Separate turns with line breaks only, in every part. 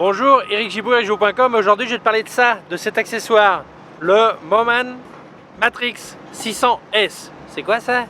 Bonjour, Eric Gibaud, ericgibaud.com. Aujourd'hui, je vais te parler de ça, de cet accessoire, le Moman Matrix 600S. C'est quoi ça?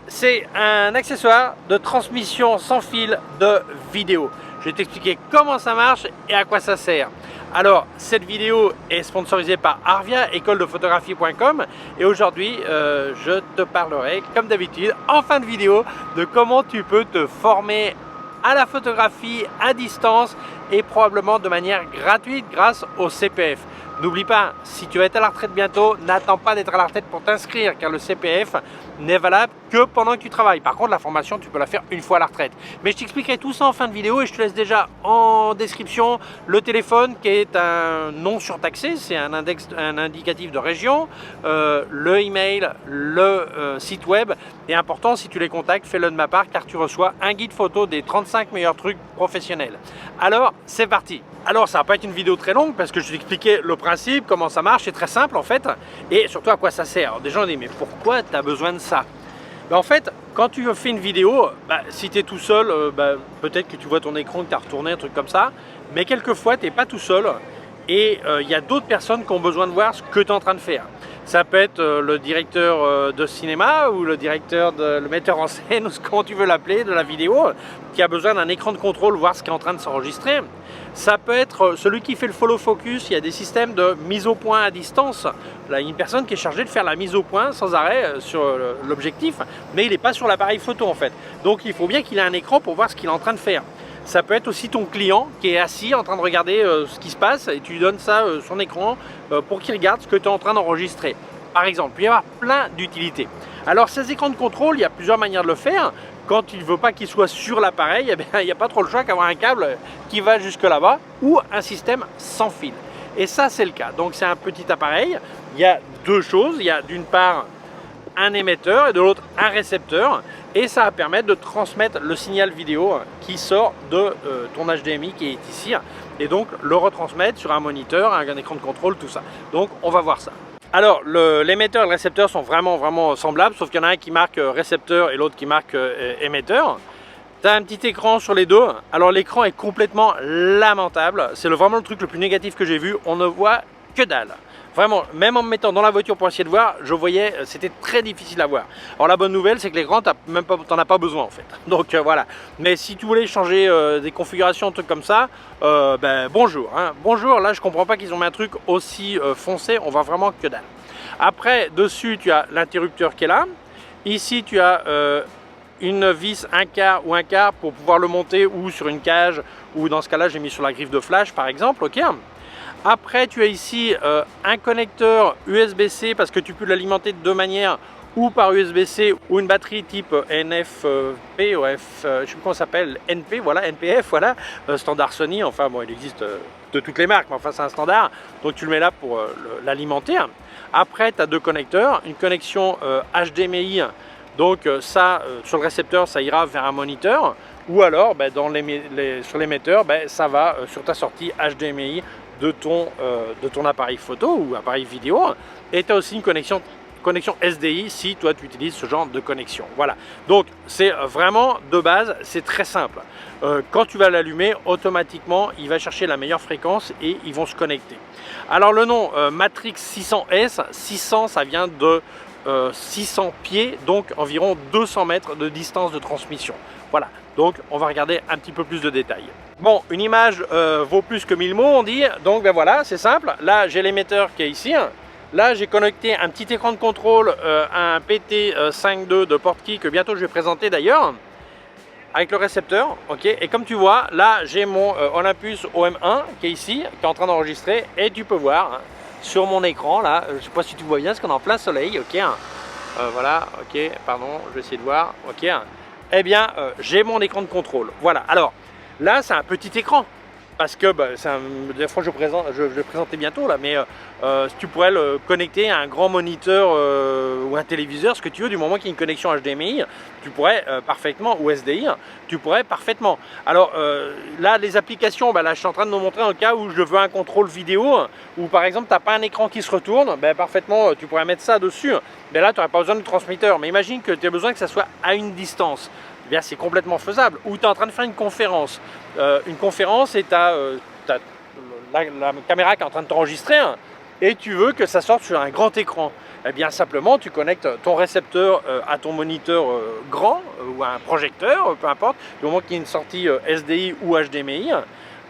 C'est un accessoire de transmission sans fil de vidéo. Je vais t'expliquer comment ça marche et à quoi ça sert. Alors, cette vidéo est sponsorisée par Arvia, écoledefotographie.com, et aujourd'hui, je te parlerai, comme d'habitude, en fin de vidéo, de comment tu peux te former à la photographie à distance et probablement de manière gratuite grâce au CPF. N'oublie pas, si tu vas être à la retraite bientôt, n'attends pas d'être à la retraite pour t'inscrire, car le CPF n'est valable que pendant que tu travailles. Par contre, la formation, tu peux la faire une fois à la retraite. Mais je t'expliquerai tout ça en fin de vidéo et je te laisse déjà en description le téléphone qui est un non surtaxé, c'est un indicatif de région, le email, le site web. Et important, si tu les contactes, fais-le de ma part, car tu reçois un guide photo des 35 meilleurs trucs professionnels. Alors, c'est parti. Alors, ça va pas être une vidéo très longue parce que je vais t'expliquer le principe, comment ça marche, c'est très simple en fait, et surtout à quoi ça sert. Alors, des gens disent, mais pourquoi tu as besoin de ça? En fait, quand tu fais une vidéo, si tu es tout seul, peut-être que tu vois ton écran, que tu as retourné, un truc comme ça, mais quelquefois, tu n'es pas tout seul et il y a d'autres personnes qui ont besoin de voir ce que tu es en train de faire. Ça peut être le directeur de cinéma ou le metteur en scène, ou comment tu veux l'appeler, de la vidéo, qui a besoin d'un écran de contrôle, voir ce qui est en train de s'enregistrer. Ça peut être celui qui fait le follow focus. Il y a des systèmes de mise au point à distance. Là, il y a une personne qui est chargée de faire la mise au point sans arrêt sur l'objectif, mais il n'est pas sur l'appareil photo en fait. Donc il faut bien qu'il ait un écran pour voir ce qu'il est en train de faire. Ça peut être aussi ton client qui est assis en train de regarder ce qui se passe et tu lui donnes ça, son écran, pour qu'il regarde ce que tu es en train d'enregistrer. Par exemple, il peut y avoir plein d'utilités. Alors ces écrans de contrôle, il y a plusieurs manières de le faire. Quand il ne veut pas qu'il soit sur l'appareil, il n'y a pas trop le choix qu'avoir un câble qui va jusque là-bas ou un système sans fil. Et ça, c'est le cas. Donc c'est un petit appareil. Il y a deux choses. Il y a d'une part un émetteur et de l'autre un récepteur, et ça va permettre de transmettre le signal vidéo qui sort de ton HDMI qui est ici, et donc le retransmettre sur un moniteur, un écran de contrôle, tout ça. Donc on va voir ça. Alors l'émetteur et le récepteur sont vraiment semblables, sauf qu'il y en a un qui marque récepteur et l'autre qui marque émetteur. Tu as un petit écran sur les deux. Alors l'écran est complètement lamentable, c'est vraiment le truc le plus négatif que j'ai vu. On ne voit que dalle. Vraiment, même en me mettant dans la voiture pour essayer de voir, je voyais, c'était très difficile à voir. Alors la bonne nouvelle, c'est que l'écran, t'en as pas besoin en fait. Donc voilà. Mais si tu voulais changer des configurations, un truc comme ça, bonjour. Bonjour, là je comprends pas qu'ils ont mis un truc aussi foncé, on voit vraiment que dalle. Après, dessus, tu as l'interrupteur qui est là. Ici, tu as une vis, un quart ou un quart pour pouvoir le monter ou sur une cage, ou dans ce cas-là, j'ai mis sur la griffe de flash par exemple, ok. Après, tu as ici un connecteur USB-C parce que tu peux l'alimenter de deux manières, ou par USB-C ou une batterie type NFP ou je sais plus comment ça s'appelle, NP, voilà, NPF, voilà, standard Sony. Enfin bon, il existe de toutes les marques, mais enfin c'est un standard, donc tu le mets là pour l'alimenter. Après, tu as deux connecteurs, une connexion HDMI, donc ça, sur le récepteur, ça ira vers un moniteur, ou alors sur l'émetteur, ça va sur ta sortie HDMI de ton appareil photo ou appareil vidéo, et tu as aussi une connexion SDI si toi tu utilises ce genre de connexion. Voilà, donc c'est vraiment de base, c'est très simple. Quand tu vas l'allumer, automatiquement il va chercher la meilleure fréquence et ils vont se connecter. Alors le nom Matrix 600S, 600 ça vient de 600 pieds, donc environ 200 mètres de distance de transmission. Voilà, donc on va regarder un petit peu plus de détails. Bon, une image vaut plus que 1000 mots, on dit. Donc voilà, c'est simple. Là, j'ai l'émetteur qui est ici. Là, j'ai connecté un petit écran de contrôle, un PT52 de Portkey que bientôt je vais présenter d'ailleurs, avec le récepteur. Ok. Et comme tu vois, là, j'ai mon Olympus OM1 qui est ici, qui est en train d'enregistrer. Et tu peux voir sur mon écran, là, je ne sais pas si tu vois bien, parce qu'on est en plein soleil. Ok. Voilà, ok, pardon, je vais essayer de voir. Ok. Eh bien, j'ai mon écran de contrôle. Voilà. Alors, là, c'est un petit écran parce que des fois je vais présenter bientôt là, mais tu pourrais le connecter à un grand moniteur ou un téléviseur, ce que tu veux, du moment qu'il y a une connexion HDMI, tu pourrais parfaitement, ou SDI, tu pourrais parfaitement. Alors là, les applications, là je suis en train de nous montrer dans le cas où je veux un contrôle vidéo, ou par exemple tu n'as pas un écran qui se retourne, parfaitement tu pourrais mettre ça dessus. Mais là tu n'aurais pas besoin de transmetteur, mais imagine que tu as besoin que ça soit à une distance. C'est complètement faisable. Ou tu es en train de faire une conférence. Une conférence et tu as tu as la caméra qui est en train de t'enregistrer et tu veux que ça sorte sur un grand écran. Eh bien simplement tu connectes ton récepteur à ton moniteur grand ou à un projecteur, peu importe, du moment qu'il y a une sortie SDI ou HDMI,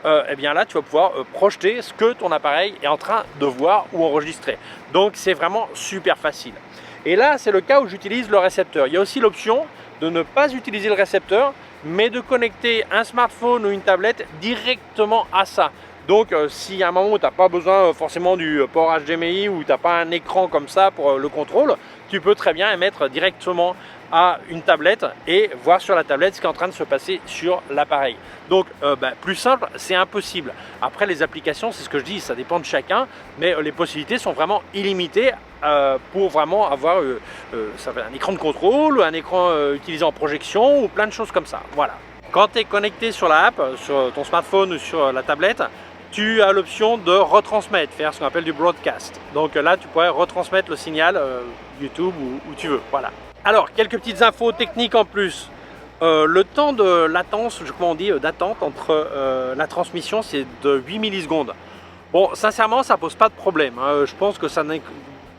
eh bien là tu vas pouvoir projeter ce que ton appareil est en train de voir ou enregistrer. Donc c'est vraiment super facile. Et là c'est le cas où j'utilise le récepteur. Il y a aussi l'option de ne pas utiliser le récepteur, mais de connecter un smartphone ou une tablette directement à ça. Donc si à un moment où tu n'as pas besoin forcément du port HDMI ou tu n'as pas un écran comme ça pour le contrôle, tu peux très bien émettre directement à une tablette et voir sur la tablette ce qui est en train de se passer sur l'appareil. Donc plus simple, c'est impossible. Après les applications, c'est ce que je dis, ça dépend de chacun, mais les possibilités sont vraiment illimitées pour vraiment avoir ça va, un écran de contrôle, un écran utilisé en projection ou plein de choses comme ça. Voilà. Quand tu es connecté sur la app, sur ton smartphone ou sur la tablette, tu as l'option de retransmettre, faire ce qu'on appelle du broadcast. Donc là, tu pourrais retransmettre le signal YouTube où tu veux. Voilà. Alors, quelques petites infos techniques en plus. Le temps de latence, comment on dit, d'attente entre la transmission, c'est de 8 millisecondes. Bon, sincèrement, ça pose pas de problème. Hein. Je pense que ça ne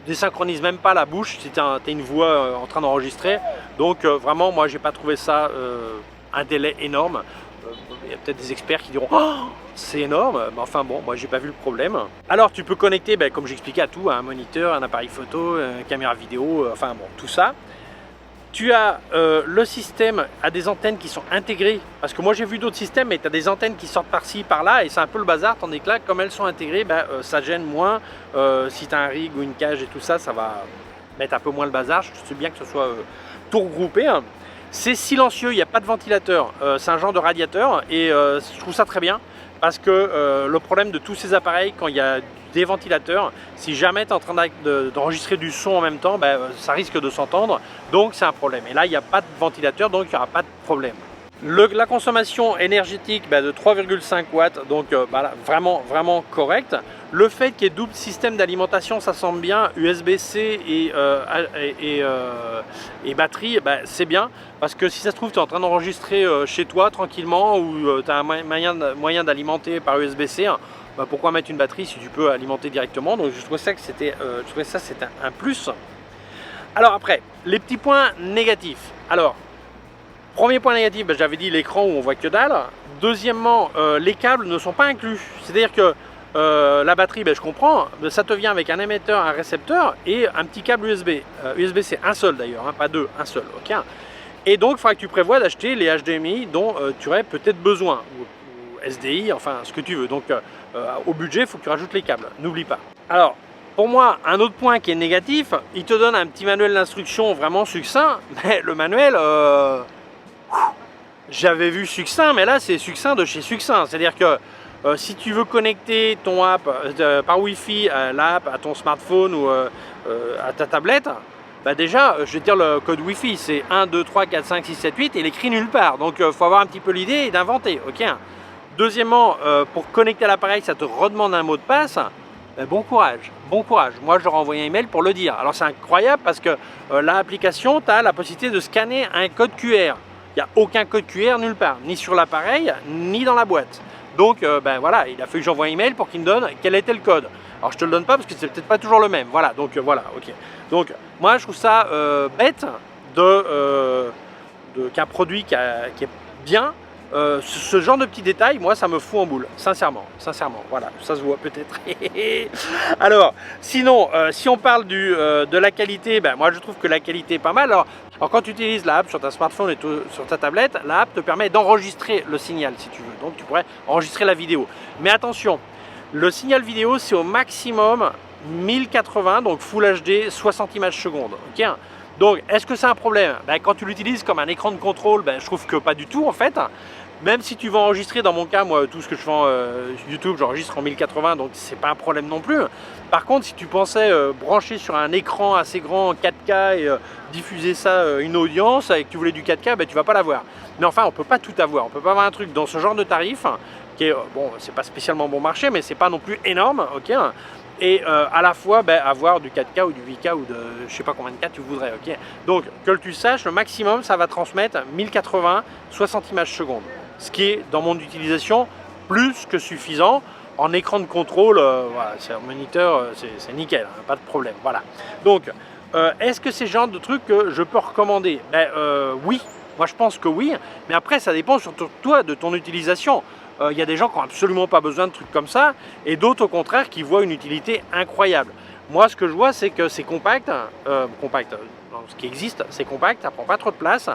désynchronise même pas la bouche si tu as une voix en train d'enregistrer. Donc vraiment, moi, j'ai pas trouvé ça un délai énorme. Il y a peut-être des experts qui diront oh, c'est énorme, mais enfin bon, moi j'ai pas vu le problème. Alors tu peux connecter, comme j'expliquais, à tout, à un moniteur, un appareil photo, une caméra vidéo, enfin bon, tout ça. Tu as le système à des antennes qui sont intégrées, parce que moi j'ai vu d'autres systèmes, mais tu as des antennes qui sortent par-ci, par-là, et c'est un peu le bazar, tandis que là, comme elles sont intégrées, ça gêne moins. Si tu as un rig ou une cage et tout ça, ça va mettre un peu moins le bazar. Je sais bien que ce soit tout regroupé. Hein. C'est silencieux, il n'y a pas de ventilateur, c'est un genre de radiateur et je trouve ça très bien parce que le problème de tous ces appareils quand il y a des ventilateurs, si jamais tu es en train d'enregistrer du son en même temps, ça risque de s'entendre, donc c'est un problème. Et là il n'y a pas de ventilateur, donc il n'y aura pas de problème. La consommation énergétique de 3,5 watts, donc vraiment correct. Le fait qu'il y ait double système d'alimentation, ça semble bien, USB-C et batterie, c'est bien. Parce que si ça se trouve, tu es en train d'enregistrer chez toi tranquillement ou tu as un moyen d'alimenter par USB-C, pourquoi mettre une batterie si tu peux alimenter directement? Donc je trouvais ça que c'était un plus. Alors après, les petits points négatifs. Alors, premier point négatif, j'avais dit l'écran où on voit que dalle. Deuxièmement, les câbles ne sont pas inclus. C'est-à-dire que la batterie, je comprends, ça te vient avec un émetteur, un récepteur et un petit câble USB. USB-C, un seul d'ailleurs, hein, pas deux, un seul. Okay. Et donc, il faudra que tu prévois d'acheter les HDMI dont tu aurais peut-être besoin, ou SDI, enfin ce que tu veux. Donc, au budget, il faut que tu rajoutes les câbles, n'oublie pas. Alors, pour moi, un autre point qui est négatif, il te donne un petit manuel d'instruction vraiment succinct, mais le manuel... j'avais vu succinct, mais là c'est succinct de chez succinct. C'est-à-dire que si tu veux connecter ton app par Wi-Fi, l'app à ton smartphone ou à ta tablette, déjà, je vais te dire le code Wi-Fi, c'est 1, 2, 3, 4, 5, 6, 7, 8, et il est écrit nulle part. Donc il faut avoir un petit peu l'idée et d'inventer. Okay. Deuxièmement, pour connecter à l'appareil, ça te redemande un mot de passe. Bon courage, bon courage. Moi, je leur ai envoyé un email pour le dire. Alors c'est incroyable parce que l'application, tu as la possibilité de scanner un code QR. Il n'y a aucun code QR nulle part, ni sur l'appareil, ni dans la boîte. Donc voilà, il a fallu que j'envoie un email pour qu'il me donne quel était le code. Alors je te le donne pas parce que c'est peut-être pas toujours le même. Voilà, donc voilà, ok. Donc moi je trouve ça bête qu'un produit qui est bien, ce genre de petits détails, moi ça me fout en boule, sincèrement, voilà, ça se voit peut-être. Alors, sinon, si on parle de la qualité, moi je trouve que la qualité est pas mal. Alors quand tu utilises l'app sur ta smartphone et sur ta tablette, l'app te permet d'enregistrer le signal si tu veux, donc tu pourrais enregistrer la vidéo. Mais attention, le signal vidéo c'est au maximum 1080, donc Full HD, 60 images secondes, ok. Donc, est-ce que c'est un problème? Quand tu l'utilises comme un écran de contrôle, je trouve que pas du tout en fait. Même si tu vas enregistrer, dans mon cas, moi, tout ce que je fais en YouTube, j'enregistre en 1080, donc c'est pas un problème non plus. Par contre, si tu pensais brancher sur un écran assez grand en 4K et diffuser ça une audience, et que tu voulais du 4K, tu vas pas l'avoir. Mais enfin, on peut pas tout avoir. On peut pas avoir un truc dans ce genre de tarif, qui est, bon, c'est pas spécialement bon marché, mais c'est pas non plus énorme, ok. Et à la fois avoir du 4K ou du 8K ou de je sais pas combien de K tu voudrais, ok. Donc que tu saches, le maximum ça va transmettre 1080, 60 images secondes. Ce qui est dans mon utilisation plus que suffisant. En écran de contrôle, voilà, c'est un moniteur, c'est nickel, hein, pas de problème. Voilà. Donc, est-ce que c'est le genre de truc que je peux recommander? Oui, moi je pense que oui, mais après ça dépend surtout de toi, de ton utilisation. Il y a des gens qui n'ont absolument pas besoin de trucs comme ça, et d'autres au contraire qui voient une utilité incroyable. Moi ce que je vois c'est que c'est compact, ce qui existe c'est compact, ça prend pas trop de place,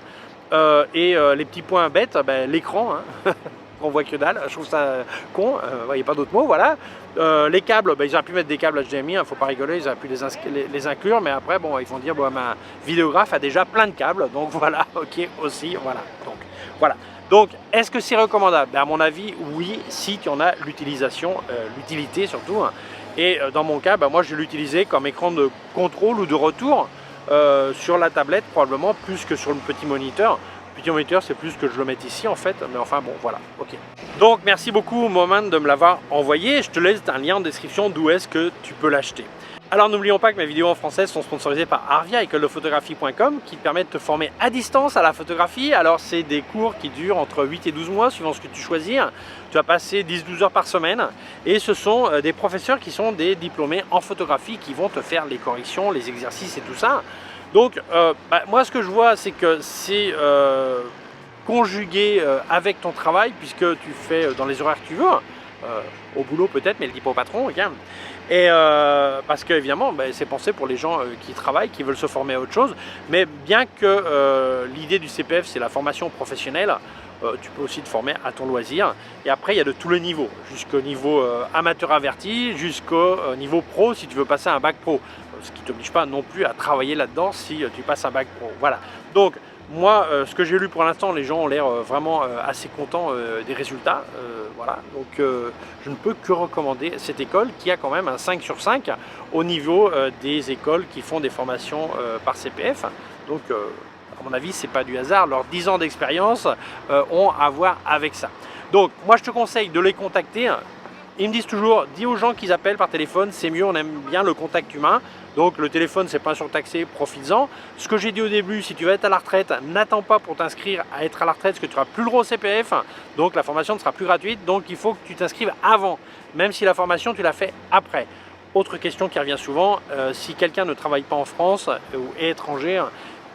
et les petits points bêtes, l'écran, hein, on voit que dalle, je trouve ça con, il n'y a pas d'autre mot, voilà. Les câbles, ils auraient pu mettre des câbles HDMI, il ne faut pas rigoler, ils auraient pu les inclure, mais après bon, ils vont dire bon, ma vidéographe a déjà plein de câbles, donc voilà, ok aussi, voilà. Donc voilà. Donc est-ce que c'est recommandable? À mon avis, oui, si tu en as l'utilisation, l'utilité surtout. Hein. Et dans mon cas, moi je l'ai utilisé comme écran de contrôle ou de retour sur la tablette, probablement plus que sur le petit moniteur. Petit moniteur, c'est plus que je le mette ici en fait, mais enfin bon, voilà, ok. Donc merci beaucoup Moment de me l'avoir envoyé. Je te laisse un lien en description d'où est-ce que tu peux l'acheter. Alors n'oublions pas que mes vidéos en français sont sponsorisées par Arvia, écoledephotographie.com, qui te permet de te former à distance à la photographie. Alors c'est des cours qui durent entre 8 et 12 mois, suivant ce que tu choisis. Tu vas passer 10-12 heures par semaine, et ce sont des professeurs qui sont des diplômés en photographie qui vont te faire les corrections, les exercices et tout ça. Donc moi ce que je vois c'est que c'est conjugué avec ton travail, puisque tu fais dans les horaires que tu veux, au boulot peut-être, mais le dis pas au patron, regarde. Et parce que évidemment c'est pensé pour les gens qui travaillent, qui veulent se former à autre chose, mais bien que l'idée du CPF c'est la formation professionnelle, tu peux aussi te former à ton loisir. Et après il y a de tous les niveaux, jusqu'au niveau amateur averti, jusqu'au niveau pro si tu veux passer un bac pro, ce qui ne t'oblige pas non plus à travailler là-dedans si tu passes un bac pro. Voilà. Donc moi, ce que j'ai lu pour l'instant, les gens ont l'air vraiment assez contents des résultats. Voilà. Donc je ne peux que recommander cette école qui a quand même un 5 sur 5 au niveau des écoles qui font des formations par CPF. Donc à mon avis, c'est pas du hasard. Leurs 10 ans d'expérience ont à voir avec ça. Donc moi, je te conseille de les contacter. Ils me disent toujours, dis aux gens qu'ils appellent par téléphone, c'est mieux, on aime bien le contact humain. Donc le téléphone, c'est pas surtaxé, profites-en. Ce que j'ai dit au début, si tu vas être à la retraite, n'attends pas pour t'inscrire à être à la retraite, parce que tu n'auras plus le droit au CPF. Donc la formation ne sera plus gratuite, donc il faut que tu t'inscrives avant, même si la formation, tu l'as fait après. Autre question qui revient souvent, si quelqu'un ne travaille pas en France ou est étranger,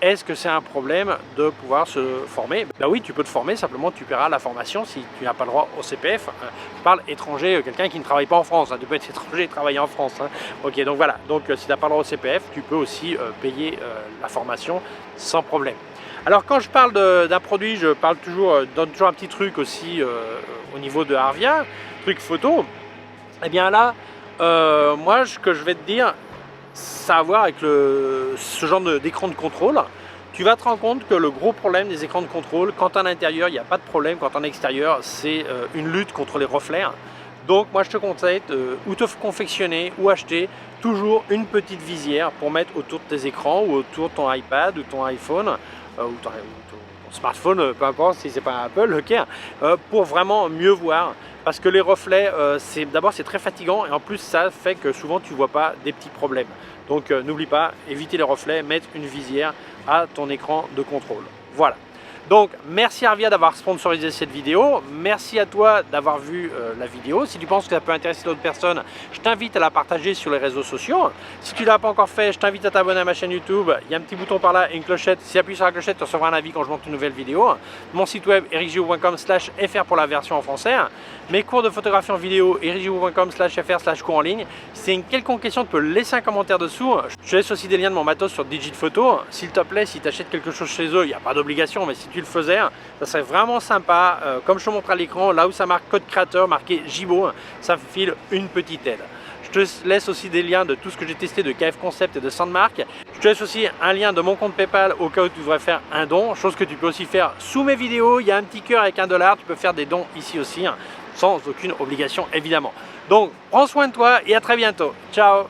est-ce que c'est un problème de pouvoir se former? Ben oui, tu peux te former, simplement tu paieras la formation si tu n'as pas le droit au CPF. Je parle étranger, quelqu'un qui ne travaille pas en France, hein. Tu peux être étranger et travailler en France. Hein. Ok, donc voilà, donc si tu n'as pas le droit au CPF, tu peux aussi payer la formation sans problème. Alors quand je parle d'un produit, je parle donne toujours un petit truc aussi au niveau de Arvia, truc photo. Et bien là, moi ce que je vais te dire, ça a à voir avec ce genre d'écran de contrôle. Tu vas te rendre compte que le gros problème des écrans de contrôle, quand à l'intérieur il n'y a pas de problème, quand en extérieur c'est une lutte contre les reflets. Donc moi je te conseille ou te confectionner ou acheter toujours une petite visière pour mettre autour de tes écrans ou autour de ton iPad ou ton iPhone ou ton smartphone, peu importe si c'est pas un Apple, ok, pour vraiment mieux voir. Parce que les reflets, d'abord c'est très fatigant et en plus ça fait que souvent tu ne vois pas des petits problèmes. Donc n'oublie pas, éviter les reflets, mettre une visière à ton écran de contrôle. Voilà. Donc merci Arvia d'avoir sponsorisé cette vidéo, merci à toi d'avoir vu la vidéo. Si tu penses que ça peut intéresser d'autres personnes, je t'invite à la partager sur les réseaux sociaux. Si tu ne l'as pas encore fait, je t'invite à t'abonner à ma chaîne YouTube. Il y a un petit bouton par là et une clochette. Si tu appuies sur la clochette, tu recevras un avis quand je monte une nouvelle vidéo. Mon site web ericgiraud.com/fr pour la version en français. Mes cours de photographie en vidéo ericgiraud.com/fr/cours en ligne. Si tu as une quelconque question, tu peux laisser un commentaire dessous. Je te laisse aussi des liens de mon matos sur Digitphoto. S'il te plaît, si tu achètes quelque chose chez eux, il n'y a pas d'obligation, mais si tu le faisais, ça serait vraiment sympa. Comme je te montre à l'écran, là où ça marque code créateur, marqué Gibaud, ça me file une petite aide. Je te laisse aussi des liens de tout ce que j'ai testé de KF Concept et de Sandmark. Je te laisse aussi un lien de mon compte PayPal au cas où tu voudrais faire un don, chose que tu peux aussi faire sous mes vidéos. Il y a un petit cœur avec $1, tu peux faire des dons ici aussi, sans aucune obligation évidemment. Donc prends soin de toi et à très bientôt. Ciao.